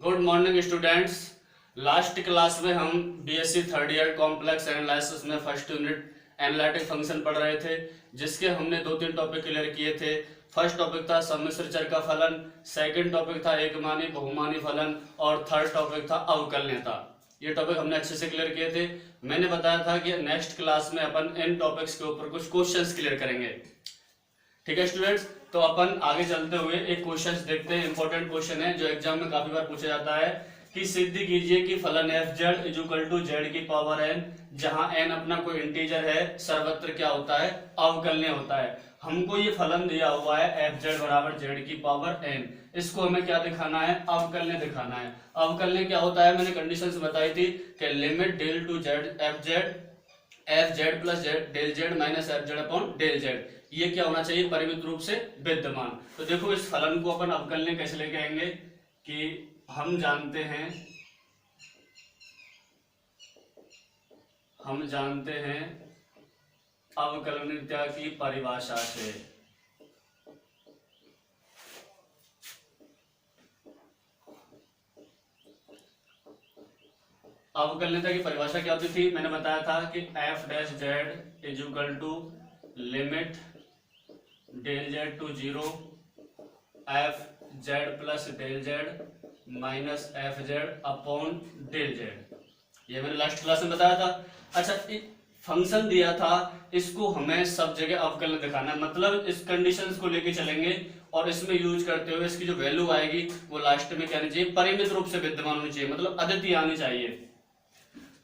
Good morning students. Last class में हम BSc third year complex analysis में first unit analytic function पढ़ रहे थे, जिसके हमने 2-3 टॉपिक क्लियर किए थे। फर्स्ट टॉपिक था सम्मिश्र चर का फलन, सेकंड टॉपिक था एकमानी बहुमानी फलन और थर्ड टॉपिक था अवकलनीयता। ये टॉपिक हमने अच्छे से क्लियर किए थे। मैंने बताया था कि नेक्स्ट क्लास में अपन इन टॉपिक्स के ऊपर कुछ क्वेश्चंस क्लियर करेंगे। ठीक है स्टूडेंट्स, तो अपन आगे चलते हुए एक क्वेश्चन देखते हैं। इंपॉर्टेंट क्वेश्चन है जो एग्जाम में काफी बार पूछा जाता है कि सिद्ध कीजिए कि फलन F Z is equal to Z की पावर एन, जहां एन अपना कोई इंटीजर है, सर्वत्र क्या होता है, अवकलनीय होता है। हमको ये फलन दिया हुआ है एफ जेड बराबर जेड की पावर एन, इसको हमें क्या दिखाना है, अवकलनीय दिखाना है। अवकलनीय क्या होता है, मैंने कंडीशंस बताई थी कि limit del to Z F Z plus del Z minus F Z upon del Z, ये क्या होना चाहिए, परिमित रूप से विद्यमान। तो देखो इस फलन को अपन अवकलनीय कैसे लेके आएंगे कि हम जानते हैं अवकलनीयता की परिभाषा से। अवकलनीयता की परिभाषा क्या होती थी, मैंने बताया था कि F dash Z is equal to limit del Z to zero F Z plus del Z minus F Z upon del Z, ये मैंने लास्ट क्लास में बताया था। अच्छा, फंक्शन दिया था, इसको हमें सब जगह अवकलन दिखाना है, मतलब इस कंडीशंस को लेके चलेंगे और इसमें यूज करते हुए इसकी जो वैल्यू आएगी वो लास्ट में क्या आनी चाहिए, परिमित रूप से विद्यमान होनी चाहिए, मतलब अद्वितीय आनी चाहिए।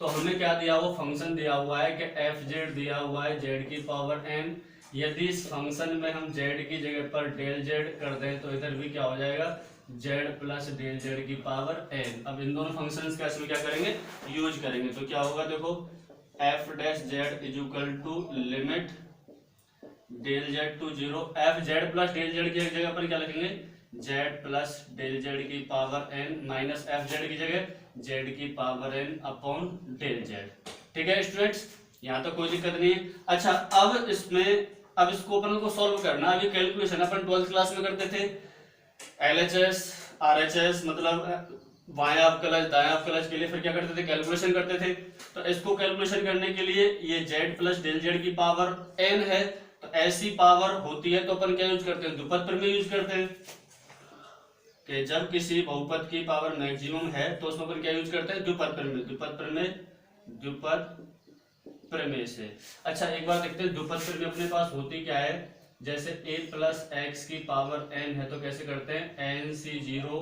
तो हमें क्या दिया हुआ, फंक्शन दिया हुआ है कि एफ जेड दिया हुआ है जेड की पावर एन। यदि इस फंक्शन में हम जेड की जगह पर डेल जेड कर दें तो इधर भी क्या हो जाएगा, जेड प्लस डेल जेड की पावर एन। अब इन दोनों फंक्शंस का इसमें क्या करेंगे, यूज करेंगे। तो क्या होगा, देखो F dash Z is equal to limit del Z to zero F Z plus del Z की जगह पर क्या लिखेंगे, जेड प्लस डेल जेड की power N minus F Z की जगह जेड की power N upon del Z. ठीक है स्टूडेंट्स, यहाँ तो कोई दिक्कत नहीं है। अच्छा, अब इसको अपन को सॉल्व करना। अभी कैलकुलेशन अपन 12th क्लास में करते थे, एलएचएस आरएचएस, मतलब बाएं अवकलज दाएं अवकलज के लिए फिर क्या करते थे, कैलकुलेशन करते थे। तो इसको कैलकुलेशन करने के लिए ये जेड प्लस डेल जेड की पावर एन है, तो ऐसी पावर होती है तो अपन क्या यूज करते हैं, द्विपद प्रमेय यूज करते हैं कि जब किसी बहुपद की पावर मैक्सिमम है तो उसमें अपन क्या यूज करते हैं, द्विपद प्रमेय से। अच्छा, एक बार देखते हैं द्विपद प्रमेय अपने पास होती क्या है। जैसे a प्लस एक्स की पावर n है तो कैसे करते हैं, एन सी जीरो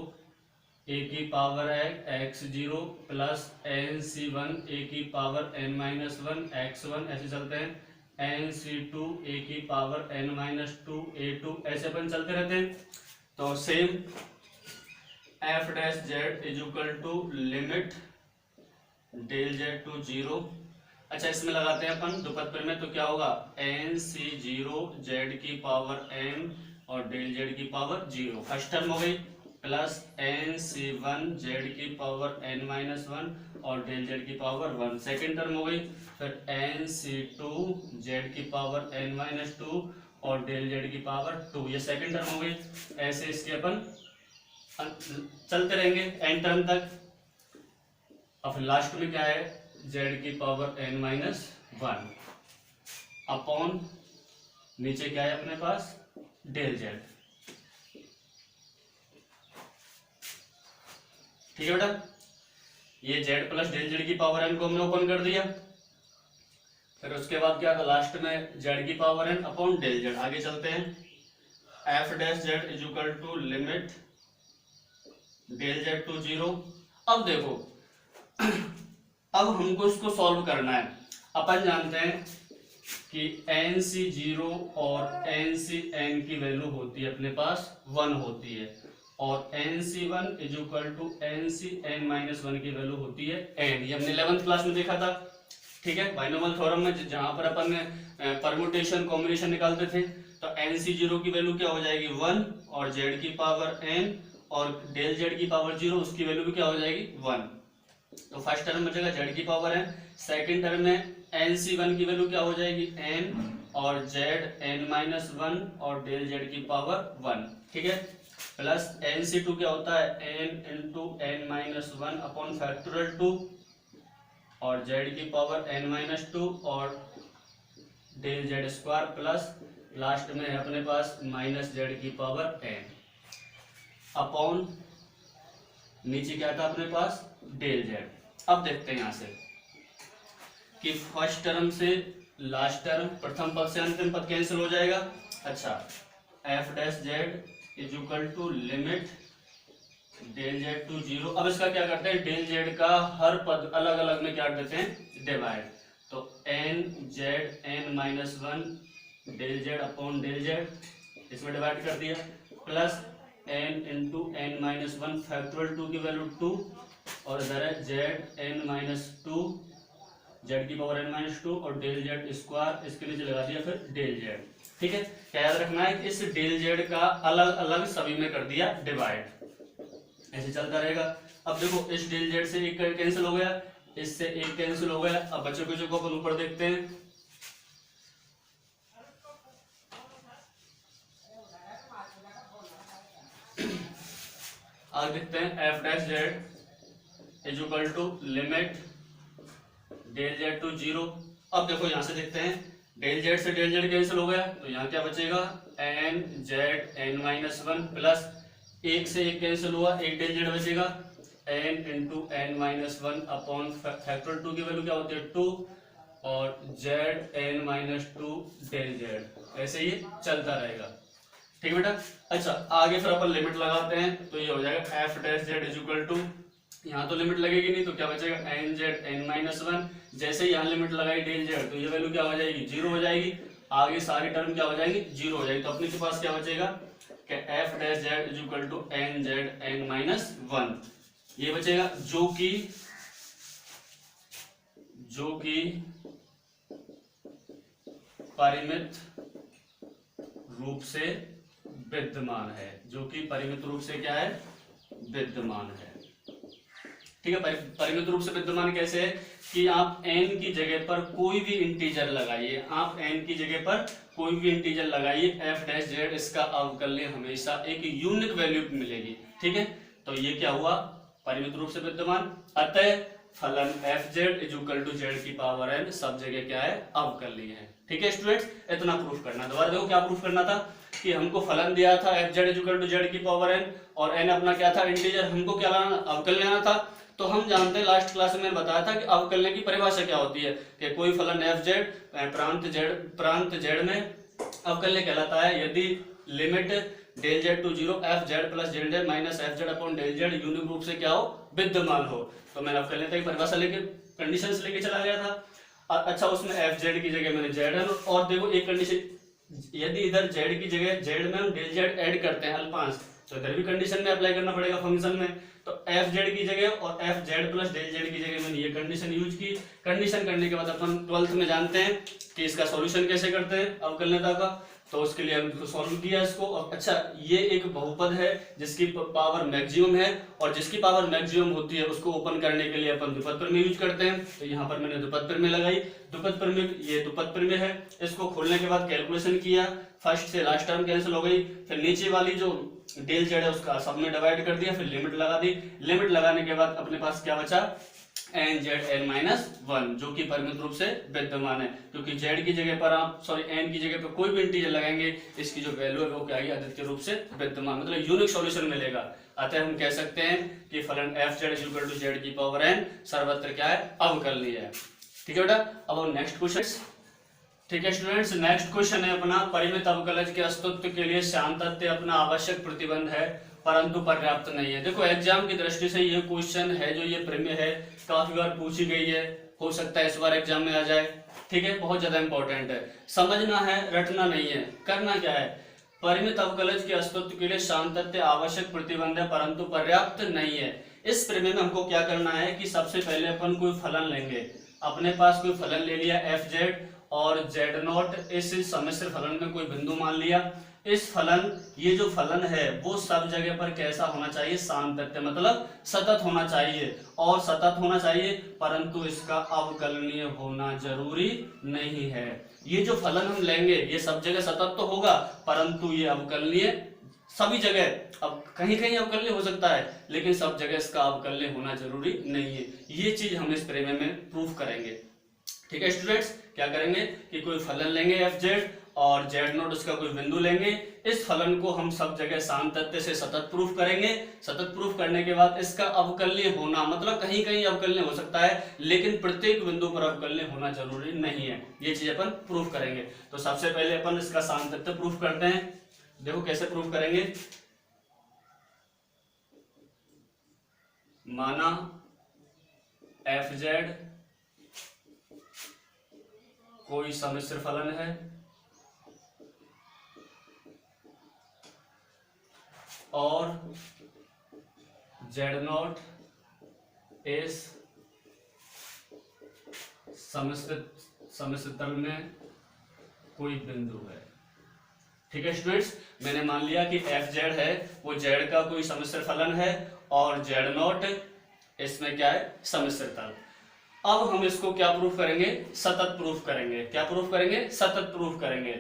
ए की power X zero plus N C one A की power N minus one X one, ऐसे चलते हैं एन सी टू ए की power N minus two A two, ऐसे अपन चलते रहते हैं। तो same F dash Z is equal to limit del Z to zero. अच्छा, इसमें लगाते हैं अपन द्विपद प्रमेय, तो क्या होगा, एन सी जीरो जेड की पावर एन और डेल जेड की पावर जीरो, फर्स्ट टर्म हो गई, plus N C one Z की पावर एन माइनस वन और डेल जेड की पावर वन, सेकेंड टर्म हो गई। फिर एन सी टू जेड की पावर एन माइनस टू और डेल जेड की पावर टू, ये सेकेंड टर्म हो गई। ऐसे इसके अपन चलते रहेंगे एन टर्म तक। अब लास्ट में क्या है, जेड की power N minus one upon नीचे क्या है अपने पास, डेल जेड। ठीक है बेटा, ये जेड प्लस डेल जेड की पावर एन को हमने ओपन कर दिया। फिर उसके बाद क्या था, लास्ट में जेड की power N upon del Z. आगे चलते हैं, F dash Z is equal to limit del Z to zero. अब देखो अब हमको इसको सॉल्व करना है। अपन जानते हैं कि एन सी जीरो और एन सी एन की वैल्यू होती है अपने पास वन होती है, और N C one is equal to N C N minus one की वैल्यू होती है एन, ये हमने 11th क्लास में देखा था। ठीक है, बाइनोमियल थ्योरम में जहां पर अपन परम्यूटेशन कॉम्बिनेशन निकालते थे, तो एन सी जीरो की वैल्यू क्या हो जाएगी, वन, और जेड की पावर एन और डेल जेड की पावर जीरो, उसकी वैल्यू भी क्या हो जाएगी, वन। तो फर्स्ट टर्म बचेगा जेड की पावर एन, सेकेंड टर्म में एन सी वन की वैल्यू क्या हो जाएगी, एन और जेड एन माइनस वन और डेल जेड की पावर वन। ठीक है, प्लस एन सी टू क्या होता है, n into n -1 upon factorial 2 और z की पावर n-2 और del z square plus last में है अपने पास -z की पावर n अपॉन नीचे क्या था अपने पास डेल जेड। अब देखते हैं यहाँ से कि फर्स्ट टर्म से लास्ट टर्म, प्रथम पद से अंतिम पद कैंसिल हो जाएगा। अच्छा, f dash Z is equal to limit del Z to 0। अब इसका क्या करते हैं, डेल जेड का हर पद अलग अलग में क्या देते हैं, डिवाइड। तो n z n-1 del z upon del z इसमें डिवाइड कर दिया, plus n into n-1 factorial 2 की वैल्यू 2 और इधर है जेड n-2 जेड की पावर n-2 और डेल जेड स्क्वायर इसके नीचे लगा दिया फिर डेल जेड। ठीक है, क्या याद रखना है कि इस डेल जेड का अलग अलग सभी में कर दिया डिवाइड, ऐसे चलता रहेगा। अब देखो इस डेल जेड से एक कैंसिल हो गया, इससे एक कैंसिल हो गया। अब बच्चों के जो को अपन ऊपर देखते हैं, आगे देखते हैं F dash Z is equal to limit del Z to 0। अब देखो यहां से देखते हैं डेल जेड से डेल जेड कैंसिल हो गया, तो यहाँ क्या बचेगा एन जेड n-1 प्लस एक से एक कैंसिल हुआ, एक डेल जेड बचेगा n into n-1 upon factorial 2 की वैल्यू क्या होती है 2 और जेड n-2 डेल जेड, ऐसे ही चलता रहेगा। ठीक बेटा। अच्छा, आगे फिर अपन लिमिट लगाते हैं, तो ये हो जाएगा f dash Z is equal to, यहाँ तो लिमिट लगेगी नहीं तो क्या बचेगा एन जेड n-1। जैसे यहाँ लिमिट लगाई डेल जेड तो ये वैल्यू क्या हो जाएगी 0 हो जाएगी, आगे सारी टर्म क्या हो जाएगी 0 हो जाएगी। तो अपने के पास क्या बचेगा कि F dash Z is equal to n z n-1 ये बचेगा, जो कि परिमित रूप से विद्यमान है, जो कि परिमित रूप से क्या है विद्यमान है। ठीक है, परिमित रूप से विद्यमान कैसे है कि आप n की जगह पर कोई भी इंटीजर लगाइए, आप n की जगह पर कोई भी इंटीजर लगाइए, f डैश जेड इसका अवकल्य हमेशा एक यूनिक वैल्यू मिलेगी। ठीक है, तो ये क्या हुआ परिमित रूप से विद्यमान, अतः फलन F Z is equal to Z की पावर n सब जगह क्या है अवकलनीय है। ठीक है स्टूडेंट्स, इतना प्रूफ करना। दोबारा देखो क्या प्रूफ करना था कि हमको फलन दिया था f Z is equal to Z की पावर n और n अपना क्या था इंटीजर, हमको क्या लाना अवकल्य लेना था। तो हम जानते हैं लास्ट क्लास में मैंने बताया था कि अवकलय की परिभाषा क्या होती है कि कोई फलन एफ जेड प्रांत जेड में अवकल्य कहलाता है यदि limit del Z to 0 f Z plus del Z minus F Z upon del z unique रूप से क्या हो विद्यमान हो। तो मैंने अवकल्यता की परिभाषा लेके कंडीशंस लेके चला गया था। अच्छा, उसमें एफ जेड की जगह मैंने जेड है, और देखो एक कंडीशन, यदि इधर जेड की जगह जेड में हम डेल जेड ऐड करते हैं अल्पांश तो इधर भी कंडीशन में अप्लाई करना पड़ेगा फंक्शन में। तो एफ जेड की जगह और f Z plus del Z की जगह मैंने ये कंडीशन यूज की। कंडीशन करने के बाद अपन 12th में जानते हैं कि इसका सॉल्यूशन कैसे करते हैं अवकलनीयता का, तो उसके लिए हमने सॉल्व किया इसको। और अच्छा, ये एक बहुपद है जिसकी पावर मैक्सिमम है, और जिसकी पावर मैक्सिमम होती है उसको ओपन करने के लिए अपन द्विपद प्रमेय यूज करते हैं। तो यहाँ पर मैंने द्विपद प्रमेय लगाई, द्विपद प्रमेय, ये द्विपद प्रमेय है। इसको खोलने के बाद कैलकुलेशन किया, फर्स्ट से लास्ट टर्म कैंसिल हो गई, फिर नीचे वाली जो डेल जेड है उसका सब में डिवाइड कर दिया, फिर लिमिट लगा दी। लिमिट लगाने के बाद अपने पास क्या बचा एन जेड n-1 जो कि परिमित रूप से विद्यमान है, क्योंकि जेड की जगह पर आप एन की जगह पर कोई भी इंटीजर लगाएंगे इसकी जो वैल्यू है वो क्या आएगी अद्वितीय रूप से विद्यमान, मतलब यूनिक सॉल्यूशन मिलेगा। अतः हम कह सकते हैं कि फलन F Z is equal to Z की पावर n सर्वत्र क्या है अवकलनीय है। ठीक है बेटा, अब नेक्स्ट क्वेश्चन। ठीक है स्टूडेंट्स, नेक्स्ट क्वेश्चन है अपना परिमित अवकलज के अस्तित्व के लिए सातत्य अपना आवश्यक प्रतिबंध है परंतु पर्याप्त नहीं है। देखो एग्जाम की दृष्टि से ये क्वेश्चन है जो ये प्रमेय है काफी बार पूछी गई है, हो सकता है इस बार एग्जाम में आ जाए। ठीक है, बहुत ज्यादा इंपॉर्टेंट है, समझना है, रटना नहीं है। करना क्या है, परिमित अवकलज के अस्तित्व के लिए सातत्य आवश्यक प्रतिबंध है परंतु पर्याप्त नहीं है। इस प्रमेय में हमको क्या करना है कि सबसे पहले अपन कोई फलन लेंगे, अपने पास कोई फलन ले लिया एफ जेड और जेड नॉट, इस सम्मिश्र फलन में कोई बिंदु मान लिया। इस फलन, ये जो फलन है वो सब जगह पर कैसा होना चाहिए सातत्य, मतलब सतत होना चाहिए, और सतत होना चाहिए परंतु इसका अवकलनीय होना जरूरी नहीं है। ये जो फलन हम लेंगे ये सब जगह सतत तो होगा परंतु ये अवकलनीय सभी जगह, अब कहीं कहीं अवकल्य हो सकता है लेकिन सब जगह इसका अवकल्य होना जरूरी नहीं है। ये चीज हम इस प्रमेय में प्रूफ करेंगे। ठीक है स्टूडेंट्स, क्या करेंगे कि कोई फलन लेंगे एफ जेड और जेड नोट उसका कोई बिंदु लेंगे, इस फलन को हम सब जगह सातत्य से सतत प्रूफ करेंगे। सतत प्रूफ करने के बाद इसका अवकल्य होना, मतलब कहीं कहीं अवकल्य हो सकता है लेकिन प्रत्येक बिंदु पर अवकल्य होना जरूरी नहीं है, ये चीज अपन प्रूफ करेंगे। तो सबसे पहले अपन इसका सातत्य प्रूफ करते हैं। देखो कैसे प्रूफ करेंगे। माना एफ जेड कोई सम्मिश्र फलन है और जेड नॉट इस सम्मिश्र तल में कोई बिंदु है। ठीक है स्टूडेंट्स, मैंने मान लिया कि एफ जेड है वो जेड का कोई सम्मिश्र फलन है और जेड नॉट इसमें क्या है, सम्मिश्र तल। अब हम इसको क्या प्रूफ करेंगे, सतत प्रूफ करेंगे। क्या प्रूफ करेंगे, सतत प्रूफ करेंगे।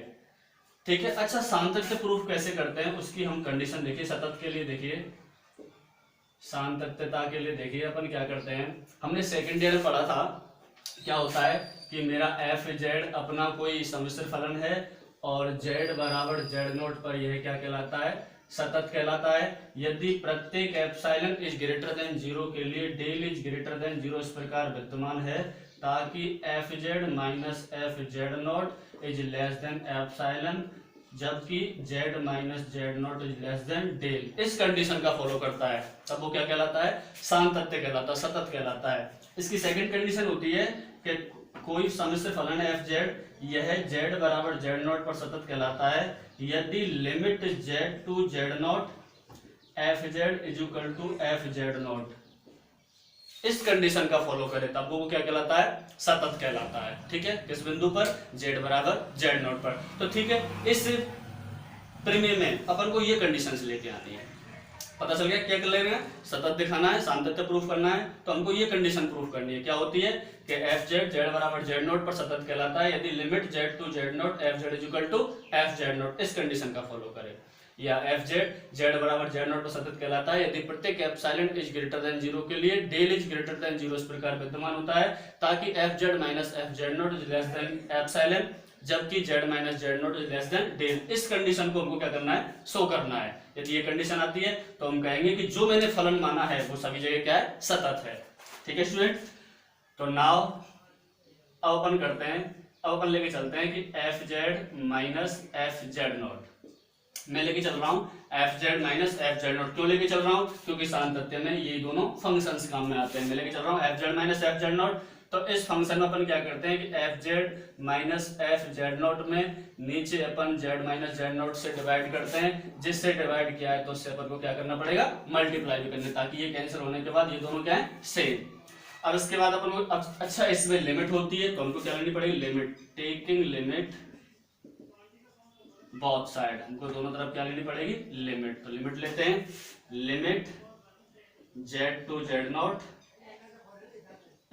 ठीक है, अच्छा सातत्य प्रूफ कैसे करते हैं उसकी हम कंडीशन देखिए। सतत के लिए देखिए, सातत्यता के लिए देखिए अपन क्या करते हैं। हमने सेकंड ईयर में पढ़ा था क्या होता है कि मेरा एफ जेड अपना कोई सम्मिश्र फलन है और जेड बराबर जेड नोट पर यह क्या कहलाता है, सतत कहलाता है। यदि प्रत्येक एप्सिलॉन इज ग्रेटर देन 0 के लिए डेल इज ग्रेटर देन 0 इस प्रकार विद्यमान है ताकि F Z minus F Z not is less than epsilon जबकि Z minus Z not is less than del, इस कंडीशन का फॉलो करता है, तब वो क्या कहलाता है, सातत्य कहलाता है, सतत कहलाता है। इसकी सेकंड कंडीशन होती है कि कोई सम्मिश्र फलन है एफ जेड, यह जेड बराबर जेड नॉट पर सतत कहलाता है यदि limit z to z not f Z is equal to f Z not इस कंडीशन का फॉलो करे तब वो क्या कहलाता है, सतत कहलाता है। ठीक है, किस बिंदु पर, जेड बराबर जेड नॉट पर। तो ठीक है, इस प्रमेय में अपन को ये कंडीशंस लेके आनी है। पता चल गया क्या कर लेना है, सतत दिखाना है, सातत्य प्रूफ करना है, तो हमको ये कंडीशन प्रूफ करनी है। क्या होती है कि एफ जेड जेड बराबर जेड नोट पर सतत कहलाता है यदि limit z to z not f Z is equal to f Z not इस कंडीशन का फॉलो करे, या एफ जेड जेड बराबर जेड नोट पर सतत कहलाता है यदि प्रत्येक एप्सिलॉन इज ग्रेटर देन 0 के लिए डेल इज ग्रेटर देन 0 इस प्रकार विद्यमान होता है ताकि F Z minus F Z naught is less than epsilon जबकि Z minus Z naught is less than del. इस कंडीशन को हमको क्या करना है, शो करना है। यदि ये कंडीशन आती है तो हम कहेंगे कि जो मैंने फलन माना है वो सभी जगह क्या है, सतत है। ठीक है स्टूडेंट, तो नाउ अब अपन करते हैं, अब अपन लेके चलते हैं कि f Z minus F Z note मैं लेके चल रहा हूं F Z minus F Z note. क्यों लेके चल रहा हूं, क्योंकि सातत्य में ये दोनों फंक्शंस काम में आते हैं। मैं लेके चल रहा हूं F Z minus F Z note. तो इस फंक्शन में अपन क्या करते हैं कि f Z minus F Z note में नीचे अपन जेड माइनस जेड नोट से डिवाइड करते हैं, जिससे डिवाइड किया है तो उससे अपन को क्या करना पड़ेगा, मल्टीप्लाई भी करने, ताकि ये कैंसिल होने के बाद ये दोनों क्या है, सेम। अब इसके बाद अपन को अच्छा इसमें लिमिट होती है तो हमको क्या लेनी पड़ेगी, limit, taking limit both side, हमको दोनों तरफ क्या लेनी पड़ेगी, लिमिट। तो लिमिट लेते हैं, limit z to z not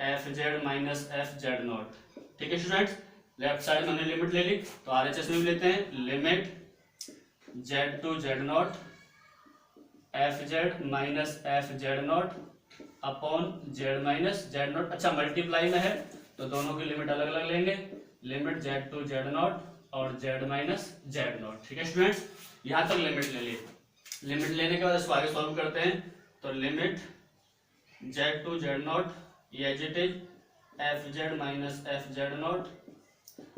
f Z minus F Z not. ठीक है स्टूडेंट्स, लेफ्ट साइड में हमने लिमिट ले ली तो आरएचएस में भी लेते हैं, limit z to z not f Z minus F Z not upon z minus Z not. अच्छा मल्टीप्लाई में है तो दोनों की लिमिट अलग अलग लेंगे, limit z to z not और जेड माइनस जेड नॉट। ठीक है स्टूडेंट्स, यहां तक लिमिट ले ली। लिमिट लेने के बाद इसको आगे सॉल्व करते हैं, तो limit z to z not as it is f Z minus F Z not.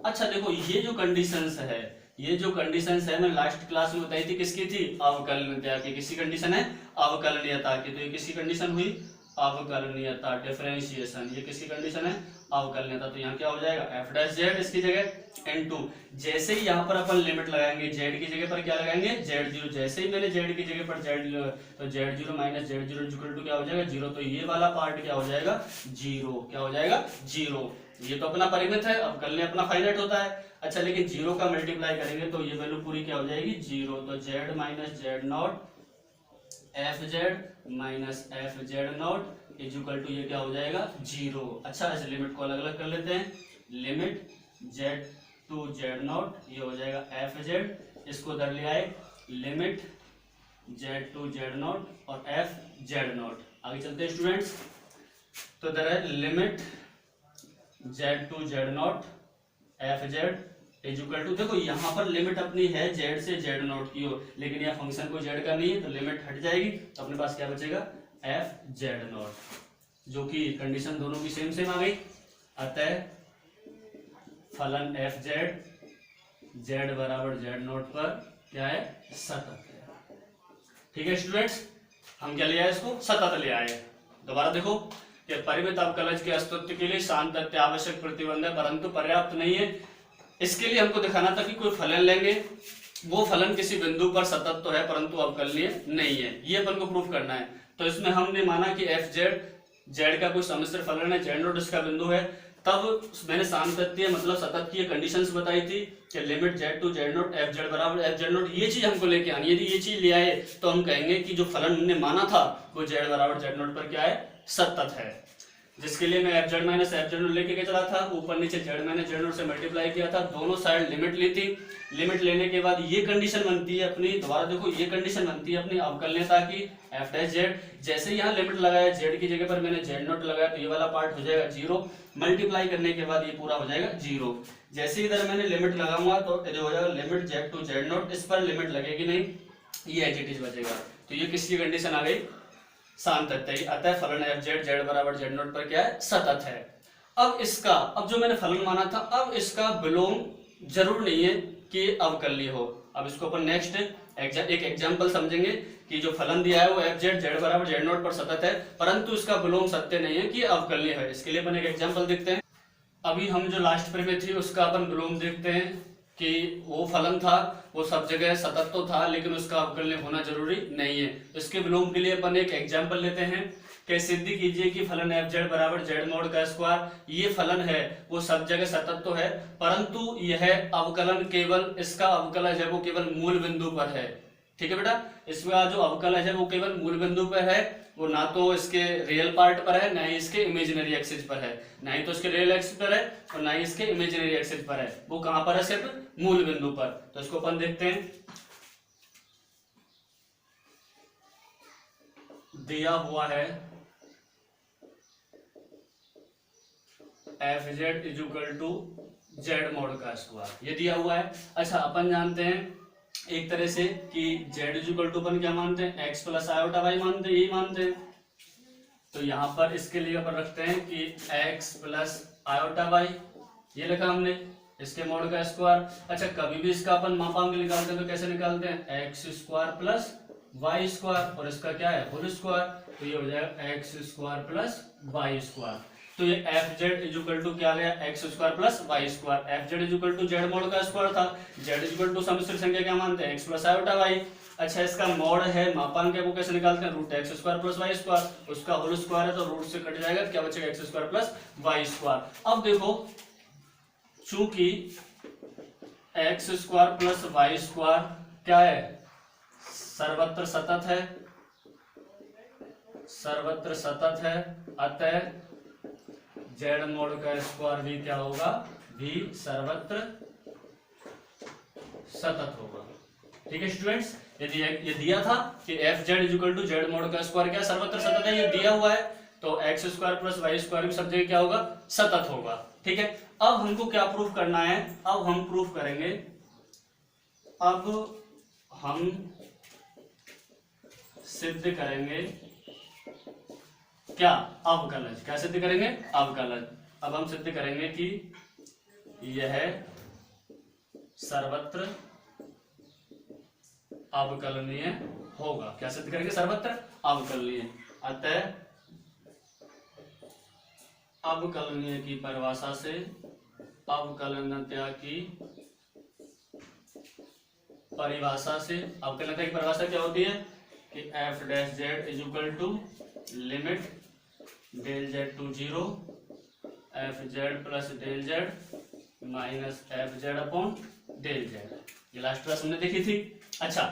अच्छा देखो ये जो कंडीशंस है, ये जो कंडीशंस है मैं लास्ट क्लास में बताई थी, किसकी थी, अवकलनीयता की। किसी कंडीशन है, अवकलनीयता की। तो ये किसी कंडीशन हुई, अवकलनीयता, डिफरेंशिएशन। ये किसी कंडीशन है, अवकलनीयता। तो यहाँ क्या हो जाएगा, एफ डैश जेड इसकी जगह इनटू, जैसे ही यहाँ पर अपन लिमिट लगाएंगे जेड की जगह पर क्या लगाएंगे, जेड जीरो। जैसे ही मैंने जेड की जगह पर जेड, तो z zero minus z zero equal to क्या हो जाएगा, जीरो। तो ये वाला पार्ट क्या हो जाएगा, जीरो। क्या हो जाएगा, जीरो। ये तो अपना परिमित है, अवकलनीय अपना फाइनाइट होता है। अच्छा लेकिन जीरो का मल्टीप्लाई करेंगे तो ये वैल्यू पूरी क्या हो जाएगी, जीरो। तो z minus Z not f Z minus F Z not is equal to ये क्या हो जाएगा, जीरो। अच्छा इस लिमिट को अलग अलग कर लेते हैं, limit z to z not ये हो जाएगा एफ जेड, इसको उधर ले आए, limit z to z not और एफ जेड नॉट। आगे चलते हैं स्टूडेंट्स। तो इधर है limit z to z not f Z is equal to, देखो यहाँ पर लिमिट अपनी है जेड से जेड नॉट की हो, लेकिन यह फंक्शन को जेड का नहीं है तो लिमिट हट जाएगी, तो अपने पास क्या बचेगा एफ जेड नॉट, जो कि कंडीशन दोनों की सेम सेम आ गई। अतः फलन एफ जेड जेड बराबर जेड नॉट पर क्या है सतत है। ठीक है स्टूडेंट्स, हम क्या ले आए इसको सतत ले आए। दोबारा देखो कि परिमित अवकलज के अस्तित्व के लिए शांत तथ्य आवश्यक प्रतिबंध है परंतु पर्याप्त नहीं है। इसके लिए हमको दिखाना था कि कोई फलन लेंगे, वो फलन किसी बिंदु पर सतत तो है परंतु अवकलनीय नहीं है, ये अपन को प्रूफ करना है। तो इसमें हमने माना कि एफ जेड जेड का कोई सम्मिश्र फलन है, जेड नॉट इसका बिंदु है, तब मैंने शांत तथ्य मतलब सतत की कंडीशंस बताई थी कि limit z to z not f z बराबर एफ जेड नॉट, ये चीज हमको लेके आनी। यदि ये चीज ले आए तो हम कहेंगे कि जो फलन हमने माना था वो जेड बराबर जेड नॉट पर क्या है सतत है। जिसके लिए मैं F Z minus F Z not लेके चला था, ऊपर नीचे जेड माइनस जेड नॉट से मल्टीप्लाई किया था, दोनों साइड लिमिट ली थी। लिमिट लेने के बाद ये कंडीशन बनती है अपनी, दोबारा देखो ये कंडीशन बनती है अपनी अवकलनीयता की एफ डैश जेड। जैसे यहाँ लिमिट लगाया जेड की जगह पर मैंने जेड नॉट लगाया तो ये वाला पार्ट हो जाएगा जीरो, मल्टीप्लाई करने के बाद ये पूरा हो जाएगा जीरो। जैसे इधर मैंने लिमिट लगाऊंगा तो ये हो जाएगा limit z to z not, इस पर लिमिट लगेगी नहीं, ये एज इट इज बचेगा। तो ये किसकी कंडीशन आ गई शांत तथ्य। अतः फलन एफ जेड जेड बराबर जेड नॉट पर क्या है सतत है। अब इसका, अब जो मैंने फलन माना था, अब इसका विलोम जरूर नहीं है कि अवकलनीय हो। अब इसको अपन नेक्स्ट एक एग्जांपल समझेंगे कि जो फलन दिया है वो एफ जेड जेड बराबर जेड नॉट पर सतत है परंतु इसका विलोम सत्य नहीं है कि अवकलनीय है। इसके लिए अपन एक एग्जांपल देखते हैं। अभी हम जो लास्ट पर में थी उसका अपन विलोम देखते हैं कि वो फलन था वो सब जगह सतत तो था लेकिन उसका अवकलनीय होना जरूरी नहीं है। इसके विलोम के लिए अपन एक एग्जांपल लेते हैं कि सिद्ध कीजिए कि फलन एफ जेड बराबर जेड मॉड का स्क्वायर, ये फलन है वो सब जगह सतत तो है परंतु यह अवकलन केवल, इसका अवकलज है वो केवल मूल बिंदु पर है। ठीक है बेटा, इसका जो अवकलज है वो केवल मूल बिंदु पर है, वो ना तो इसके रियल पार्ट पर है ना ही इसके इमेजिनरी एक्सिस पर है, ना ही तो इसके रियल एक्सिस पर है और ना ही इसके इमेजिनरी एक्सिस पर है, वो कहां पर है सिर्फ मूल बिंदु पर। तो इसको अपन देखते हैं। दिया हुआ है f Z is equal to z mod का स्क्वायर, ये दिया हुआ है। अच्छा अपन जानते हैं एक तरह से कि जेड इज इक्वल टू अपन क्या मानते हैं एक्स प्लस आयोटा वाई मानते हैं, यही मानते हैं। तो यहाँ पर इसके लिए अपन रखते हैं कि एक्स प्लस आयोटा वाई, ये लिखा हमने इसके मॉड का स्क्वायर। अच्छा कभी भी इसका अपन मापांक निकालते हैं तो कैसे निकालते हैं x square plus y square और इसका क्या है होल स्क्वायर, तो ये हो जाएगा x square plus y square. तो ये f Z is equal to क्या गया x square plus y square. F Z is equal to z mod का स्क्वायर था, जेड इज इक्वल टू सम्मिश्र संख्या क्या मानते हैं एक्स प्लस आयोटा वाई। अच्छा इसका मॉड है मापांक है वो कैसे निकालते हैं root x square plus y square, उसका होल स्क्वायर है तो रूट से कट जाएगा, क्या बचेगा x square plus y square. अब देखो चूंकि x square plus y square क्या है सर्वत्र सतत है, सर्वत्र सतत है, अतः जेड मॉड का स्क्वायर भी क्या होगा भी सर्वत्र सतत होगा। ठीक है स्टूडेंट्स, यदि ये दिया था कि f Z is equal to z mod का स्क्वायर क्या सर्वत्र सतत है, ये दिया हुआ है तो x square plus y square भी सब जगह क्या होगा सतत होगा। ठीक है, अब हमको क्या प्रूफ करना है, अब हम प्रूफ करेंगे, अब हम सिद्ध करेंगे क्या अवकलज, क्या सिद्ध करेंगे अवकलज। अब हम सिद्ध करेंगे कि यह सर्वत्र अवकलनीय होगा। क्या सिद्ध करेंगे सर्वत्र अवकलनीय, अतः अवकलनीय की परिभाषा से अवकलनीयता की परिभाषा से अवकलनीयता की परिभाषा क्या होती है कि F dash Z is equal to limit del Z to zero F Z plus del Z minus F Z upon del Z. ये लास्ट क्लास हमने देखी थी। अच्छा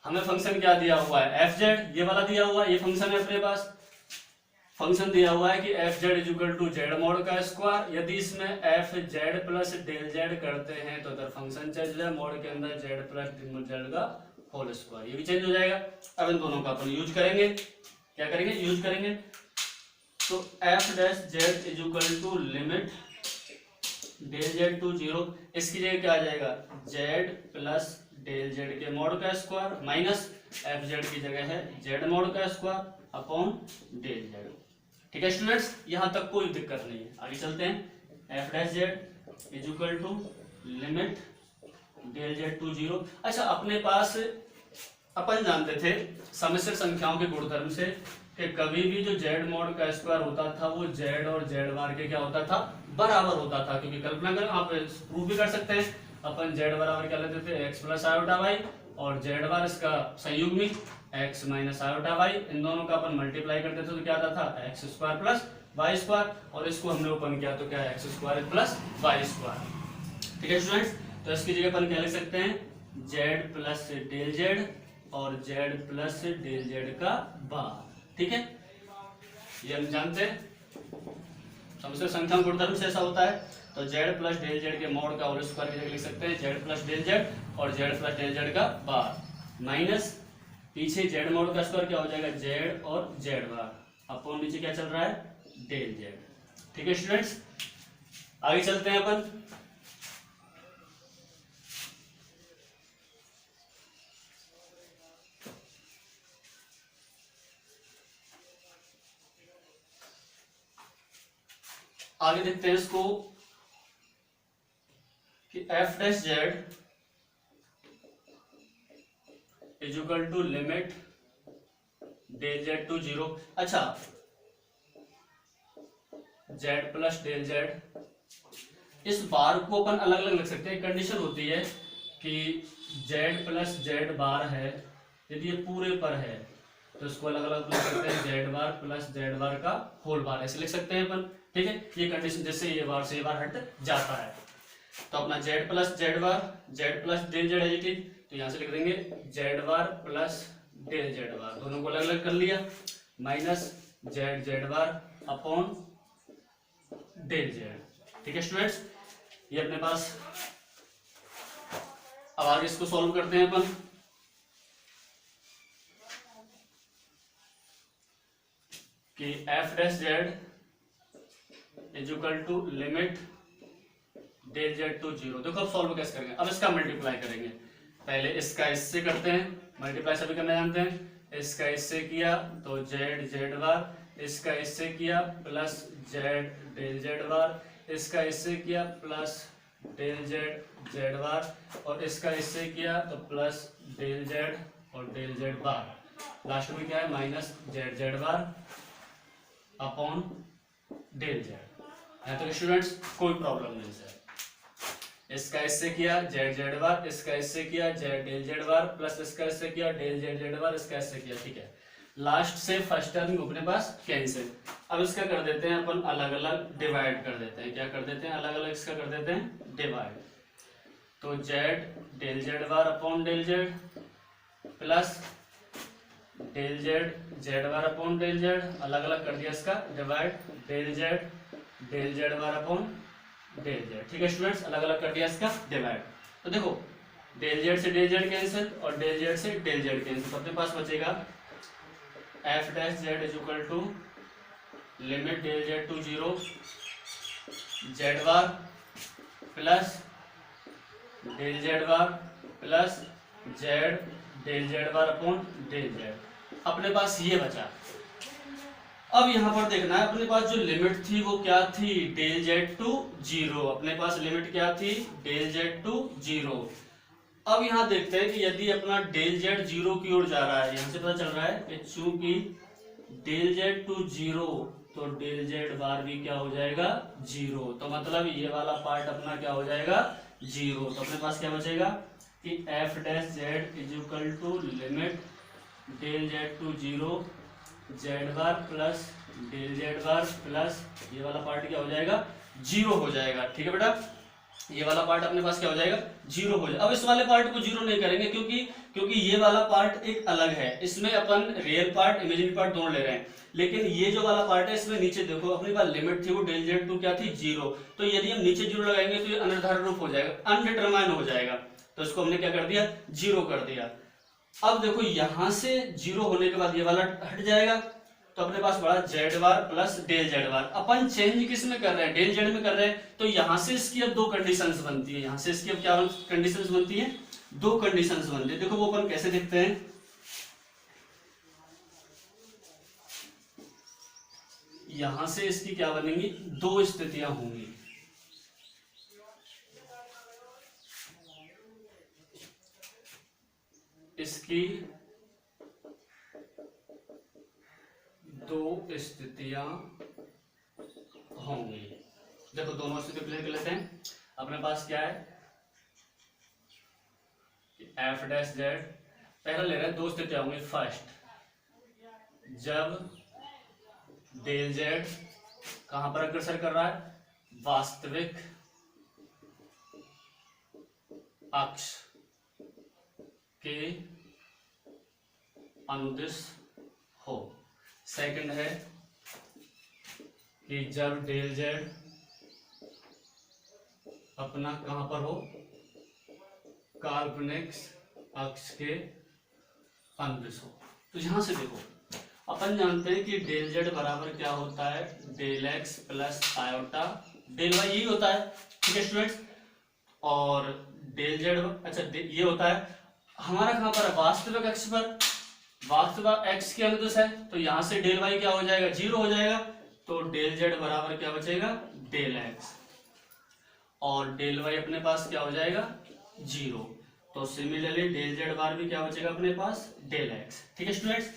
हमें फंक्शन क्या दिया हुआ है एफ जेड, ये वाला दिया हुआ है, ये फंक्शन है अपने पास। फंक्शन दिया हुआ है कि f Z is equal to z mod का स्क्वायर, यदि इसमें f Z plus del z करते हैं तो इधर फंक्शन चल जाए, मॉड के अंदर जेड प्लस डेल जेड का होल स्क्वायर, ये भी चेंज हो जाएगा। अब इन दोनों का अपन यूज करेंगे, क्या करेंगे, यूज करेंगे। तो f dash Z is equal to limit del Z to 0, इसकी जगह क्या आ जाएगा, जेड प्लस डेल जेड के मॉड का स्क्वायर माइनस एफ जेड की जगह है जेड मॉड का स्क्वायर अपॉन डेल जेड। ठीक है स्टूडेंट्स, यहां तक कोई दिक्कत नहीं है। आगे चलते हैं। F dash Z is equal to limit del Z to 0। अच्छा, अपने पास अपन जानते थे सम्मिश्र संख्याओं के गुणधर्म से कि कभी भी जो जेड मॉड का स्क्वायर होता था वो जेड और जेड बार के क्या होता था, बराबर होता था। क्योंकि कल्पना करें, आप प्रूफ भी कर सकते हैं, अपन जेड बराबर क्या लेते थे, एक्स प्लस आयोटा वाई, और जेड बार इसका संयुग्मी एक्स माइनस आयोटा वाई, इन दोनों का अपन मल्टीप्लाई करते थे तो क्या आता था, x square plus y square, और इसको हमने ओपन किया तो क्या है, x square plus y square. ठीक है स्टूडेंट्स, तो इसकी जगह अपन क्या लिख सकते हैं, जेड प्लस डेल जेड और जेड प्लस डेल जेड का बार। ठीक है, ये हम जानते हैं सम्मिश्र संख्या गुणधर्म से ऐसा होता है। तो जेड प्लस डेल जेड के मॉड का होल स्क्वायर की जगह लिख सकते हैं जेड प्लस डेल जेड और जेड प्लस डेल जेड का बार माइनस पीछे जेड मॉड का स्क्वायर क्या हो जाएगा, जेड और जेड बार अपॉन नीचे क्या चल रहा है, डेल जेड। ठीक है स्टूडेंट्स, आगे चलते हैं अपन। आगे देखते हैं इसको कि F dash Z is equal to limit del Z to 0। अच्छा, जेड प्लस डेल जेड, इस बार को अपन अलग अलग लिख सकते हैं। कंडीशन होती है कि जेड प्लस जेड बार है, यदि ये पूरे पर है तो इसको अलग अलग लिख सकते हैं, जेड बार प्लस जेड बार का होल बार, ऐसे लिख सकते हैं अपन। ठीक है, ये कंडीशन जिससे ये बार से ये बार हट जाता है। तो अपना z plus z bar, z plus del z है ठीक, तो यहां से लिख देंगे z bar plus del Z bar, दोनों को अलग अलग कर लिया, minus z z bar upon del Z. ठीक है स्टूडेंट्स, ये अपने पास। अब आगे इसको सॉल्व करते हैं अपन। कि F dash Z is equal to limit del Z to 0। देखो अब सॉल्व कैसे करेंगे, अब इसका मल्टीप्लाई करेंगे। पहले इसका इससे करते हैं, मल्टीप्लाई सभी करना जानते हैं। इसका इससे किया तो जेड जेड बार, इसका इससे किया plus Z del Z bar, इसका इससे किया plus del z z bar, और इसका इससे किया तो प्लस डेल जेड और डेल जेड बार, लास्ट में क्या है minus z z bar upon del z. यहाँ तक स्टूडेंट्स कोई प्रॉब्लम नहीं है। इसका इससे किया जेड जेड बार, इसका इससे किया Z del Z bar, plus इसका इससे किया डेल जेड जेड बार, इसका इससे किया। ठीक है, लास्ट से फर्स्ट टर्म अपने पास कैंसिल। अब इसका कर देते हैं अपन अलग अलग डिवाइड कर देते हैं। क्या कर देते हैं, अलग अलग इसका कर देते हैं डिवाइड। तो z del Z bar upon del z plus del z z bar upon del z, अलग अलग कर दिया इसका divide, del Z bar upon del Z. ठीक है स्टूडेंट्स, अलग अलग कर दिया इसका डिवाइड। तो देखो डेल जेड से डेल जेड कैंसिल और डेल जेड से डेल जेड कैंसिल, तो अपने पास बचेगा f dash Z is equal to limit del Z to 0 z bar plus del Z bar plus Z del Z bar upon del z. अपने पास ये बचा। अब यहां पर देखना है अपने पास जो लिमिट थी वो क्या थी, डेल जेड टू 0। अपने पास लिमिट क्या थी, डेल जेड टू 0। अब यहां देखते हैं कि यदि अपना डेल जेड 0 की ओर जा रहा है, यहां से पता चल रहा है कि चूंकि डेल जेड टू 0 तो डेल जेड बार भी क्या हो जाएगा 0, तो मतलब ये वाला पार्ट अपना क्या हो जाएगा 0। तो अपने पास क्या बचेगा कि F dash Z is equal to limit del Z to 0 z bar plus del Z bar plus ये वाला पार्ट क्या हो जाएगा 0 हो जाएगा। ठीक है बेटा, ये वाला पार्ट अपने पास क्या हो जाएगा 0 हो जाएगा। अब इस वाले पार्ट को 0 नहीं करेंगे क्योंकि ये वाला पार्ट एक अलग है, इसमें अपन रियल पार्ट इमेजिनरी पार्ट दोनों ले रहे हैं। लेकिन ये जो वाला पार्ट है इसमें नीचे देखो अपने पास लिमिट थी वो डेल जेड टू क्या थी 0, तो यदि हम नीचे 0 लगाएंगे तो ये अनिर्धारित रूप हो जाएगा, अनडिटरमाइन हो जाएगा। तो इसको हमने क्या कर दिया 0 कर दिया। अब देखो यहां से 0 होने के बाद ये वाला हट जाएगा, तो अपने पास बड़ा Z bar plus del Z बार। अपन चेंज किस में कर रहे हैं, डेल जेड में कर रहे हैं, तो यहां से इसकी अब दो कंडीशंस बनती है, यहां से इसकी अब क्या कंडीशंस बनती है, दो कंडीशंस बनती है। देखो वो अपन कैसे देखते हैं, यहां से इसकी क्या बनेंगी, दो स्थितियां होंगी। इसकी दो स्थितियां होंगी। देखो दोनों स्थिति क्लियर कर लेते हैं। अपने पास क्या है, एफ डैश जेड, पहला ले रहे हैं, दो स्थितियां होंगी। फर्स्ट, जब डेल जेड कहां पर अग्रसर कर रहा है, वास्तविक अक्ष के अनुदिश हो। सेकंड है कि जब डेल जेड अपना कहां पर हो, काल्पनिक अक्ष के अनुदिश हो। तो यहां से देखो अपन जानते हैं कि डेल जेड बराबर क्या होता है, del x plus iota del y, यही होता है, ठीक है स्टूडेंट्स। और डेल जेड, अच्छा ये होता है हमारा कहां पर है, वास्तविक अक्ष पर, वास्तविक एक्स के अनुदिश है, तो यहां से डेल वाई क्या हो जाएगा, 0 हो जाएगा। तो डेल जेड बराबर क्या बचेगा, डेल एक्स, और डेल वाई अपने पास क्या हो जाएगा, 0। तो सिमिलरली डेल जेड बार भी क्या बचेगा अपने पास, डेल एक्स, ठीक है स्टूडेंट्स।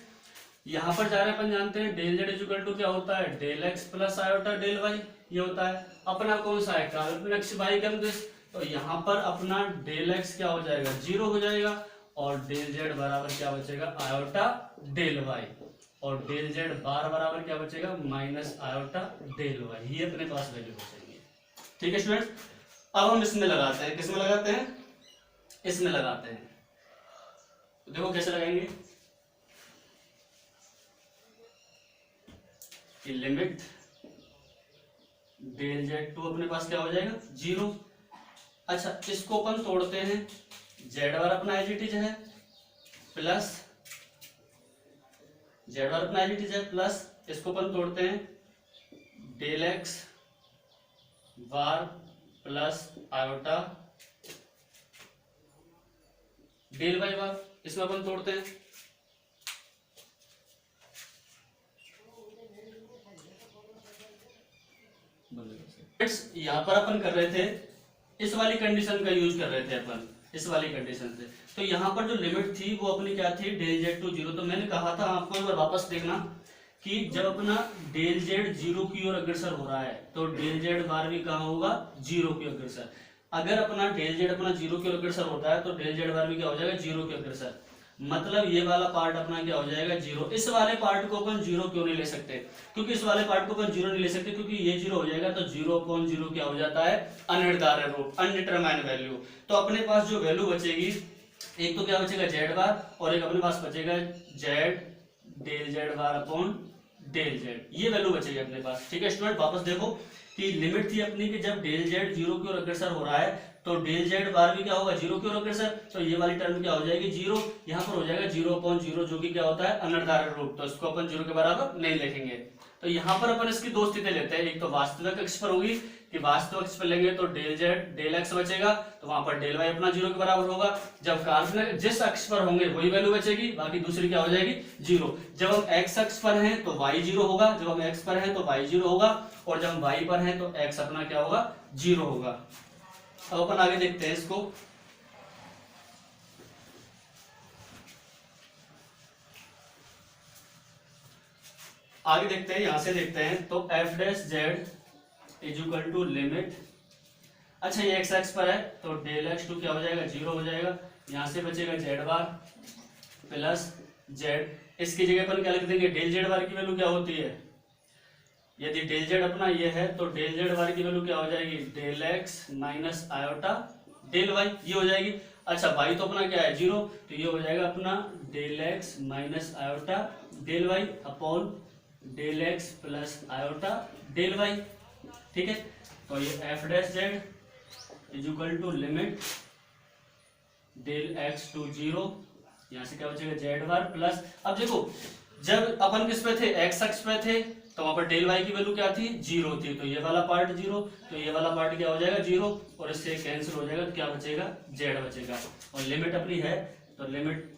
यहां पर जा रहे अपन जानते हैं डेल जेड इक्वल टू क्या होता है, del x plus iota del y, ये होता है अपना कौन सा है, काल्पनिक अक्ष वाई का अनुदिश। तो यहाँ पर अपना डेल एक्स क्या हो जाएगा, 0 हो जाएगा, और डेल जेड बराबर क्या बचेगा, आयोटा डेल वाई, और डेल जेड बार बराबर क्या बचेगा, माइनस आयोटा डेल वाई, ये अपने पास वैल्यू बचेंगे, ठीक है स्टूडेंट्स। अब हम इसमें लगाते हैं, किसमें लगाते हैं, इसमें लगाते हैं। तो देखो कैसे लगाएंगे, कि लिमिट डेल जेड टू अपने पास क्या हो जाएगा, 0। अच्छा इसको अपन तोड़ते हैं, जेड बार अपना एज इट इज है, प्लस जेड बार अपना एज इट इज है, प्लस इसको अपन तोड़ते हैं, डेल एक्स बार प्लस आयोटा डेल वाई बार, इसमें अपन तोड़ते हैं। यहां पर अपन कर रहे थे, इस वाली कंडीशन का यूज कर रहे थे अपन, इस वाली कंडीशन से। तो यहाँ पर जो लिमिट थी वो अपनी क्या थी, डेल जेड टू 0। तो मैंने कहा था आपको, एक बार वापस देखना, कि जब अपना डेल जेड 0 की ओर अग्रसर हो रहा है, तो डेल जेड बार भी कहाँ होगा, 0 की अग्रसर। अगर अपना डेल जेड अपना 0 की ओर अग्रसर होता है, तो डेल जेड बार भी क्या हो जाएगा, 0 की अग्रसर। मतलब ये वाला पार्ट अपना क्या हो जाएगा, 0। इस वाले पार्ट को अपन 0 क्यों नहीं ले सकते, क्योंकि इस वाले पार्ट को अपन 0 नहीं ले सकते, क्योंकि ये 0 हो जाएगा, तो 0/0 क्या हो जाता है, अनिर्धारित रूप, अनडिटरमाइंड वैल्यू। तो अपने पास जो वैल्यू बचेगी, एक तो क्या बचेगा, जेड बार, और एक अपने पास बचेगा z del Z bar upon del Z, ये वैल्यू बचेगी अपने पास, ठीक है स्टूडेंट। वापस देखो कि लिमिट थी अपनी कि जब डेल जेड 0 की ओर अग्रसर हो रहा है, तो डेल जेड बार भी क्या होगा, 0 की ओर अग्रसर। तो ये वाली टर्म क्या हो जाएगी, 0, यहाँ पर हो जाएगा 0/0, जो कि क्या होता है, अनिर्धारित रूप। तो इसको अपन 0 के बराबर नहीं लिखेंगे। तो यहाँ पर अपन इसकी दो स्थिति लेते हैं, एक तो वास्तविक अक्ष पर होगी, कि वास्तविक अक्ष पर लेंगे तो डेल जेड डेल एक्स बचेगा, तो वहां पर डेल वाई अपना 0 के बराबर होगा। जब काल्पनिक जिस अक्ष पर होंगे वही वैल्यू बचेगी, बाकी दूसरी क्या हो जाएगी, 0। जब हम एक्स अक्ष पर हैं तो y 0 होगा, जब हम एक्स पर हैं तो y 0 होगा, और जब हम y पर हैं तो x अपना क्या होगा, 0 होगा। अब अपन आगे देखते हैं इसको, आगे देखते हैं, यहां से देखते हैं। तो f dash Z is equal to limit, अच्छा ये एक्स एक्स पर है, तो डेल एक्स टू क्या हो जाएगा, 0 हो जाएगा। यहां से बचेगा जेड बार प्लस जेड, इसकी जगह अपन क्या लिख देंगे, डेल जेड बार की वैल्यू क्या होती है, यदि डेल जेड अपना ये है, तो डेल जेड बार की वैल्यू क्या हो जाएगी, del x minus iota del y, ये हो जाएगी। अच्छा वाई तो अपना क्या है, 0, तो ये हो जाएगा अपना del x minus iota del y upon del x plus iota del y, ठीक है। तो ये f dash Z is equal to limit del x to 0 यहाँ से क्या बचेगा जेड बार प्लस, अब देखो जब अपन किस पे थे, एक्स अक्ष पे थे, तो वहां पर डेल वाई की वैल्यू क्या थी, 0 थी, तो ये वाला पार्ट 0, तो ये वाला पार्ट क्या हो जाएगा 0, और इससे कैंसिल हो जाएगा, तो क्या बचेगा जेड बचेगा। और लिमिट अपनी है तो लिमिट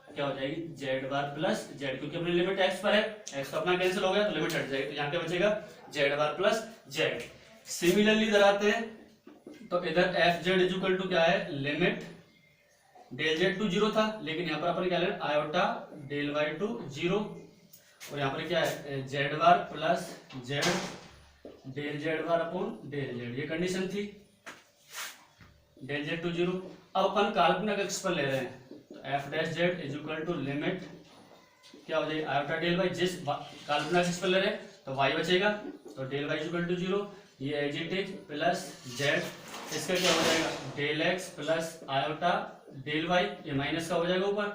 क्या हो जाएगी जेड बार प्लस जेड, क्योंकि अपनी लिमिट एक्स पर है, एक्स तो अपना कैंसिल हो गया तो लिमिट हट जाएगी, तो यहाँ क्या बचेगा z bar plus z. Similarly इधर आते हैं, तो इधर f Z is equal to क्या है, लिमिट डेल जेड टू 0 था, लेकिन यहाँ पर अपन क्या लेना आयोटा डेल वाई टू 0, और यहाँ पर क्या है Z bar plus Z del Z bar upon del Z, ये कंडीशन थी डेल जेड टू 0। अब अपन काल्पनिक अक्ष पर ले रहे हैं, तो f dash Z is equal to limit क्या हो जाएगी आयोटा डेल वाई, जिस काल्पनिक अक्ष पर ले रहे हैं तो वाई बचेगा, तो del y is equal to 0, ये as it is plus z, इसका क्या हो जाएगा del x plus iota del y, ये माइनस का हो जाएगा ऊपर,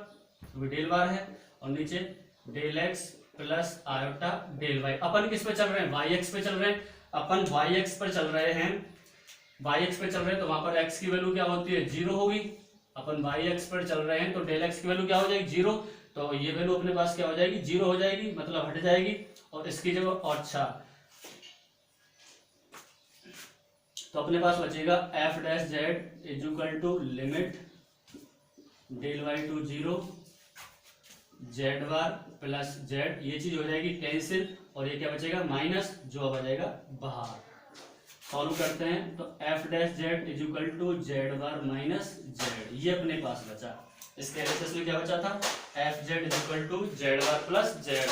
तो डेल बार है, और नीचे del x plus iota del Y. अपन किस पे चल रहे हैं, वाई एक्स पे चल रहे हैं, अपन वाई एक्स पर चल रहे हैं, वाई एक्स पे चल रहे हैं, तो वहां पर एक्स की वैल्यू क्या होती है 0 होगी, अपन वाई एक्स पर चल रहे हैं तो डेल एक्स की वैल्यू क्या हो जाएगी 0, तो ये वैल्यू अपने पास क्या हो जाएगी 0 हो जाएगी, मतलब हट जाएगी, और इसकी जगह अच्छा तो अपने पास बचेगा f dash Z is equal to limit del y to 0 z bar plus z, ये चीज हो जाएगी कैंसिल, और ये क्या बचेगा माइनस, जो अब आ जाएगा बाहर। सॉल्व करते हैं, तो f dash Z is equal to z bar minus z, ये अपने पास बचा। इसके एलएचएस में क्या बचा था, f Z is equal to z bar plus z,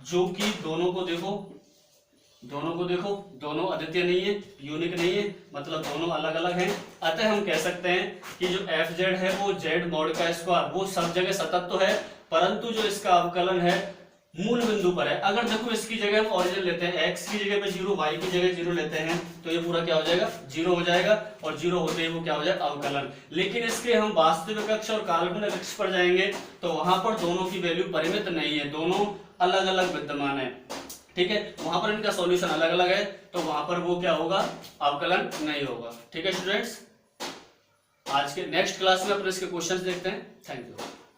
जो कि दोनों को देखो दोनों अद्वितीय नहीं है, यूनिक नहीं है, मतलब दोनों अलग अलग हैं। अतः हम कह सकते हैं कि जो एफ जेड है वो जेड मॉड का स्क्वायर, वो सब जगह सतत तो है, परंतु जो इसका अवकलन है मूल बिंदु पर है। अगर देखो इसकी जगह हम ओरिजिन लेते हैं, एक्स की जगह पे 0, वाई की जगह 0 लेते हैं, तो ये पूरा क्या हो जाएगा 0 हो जाएगा, और 0 होते ही वो क्या हो जाएगा अवकलन। लेकिन इसके हम वास्तविक अक्ष और काल्पनिक अक्ष पर जाएंगे तो वहां पर दोनों की वैल्यू परिमित नहीं है, दोनों अलग अलग विद्यमान है, ठीक है, वहां पर इनका सॉल्यूशन अलग अलग है, तो वहां पर वो क्या होगा अवकलन नहीं होगा। ठीक है स्टूडेंट्स, आज के नेक्स्ट क्लास में अपन इसके क्वेश्चंस देखते हैं। Thank you.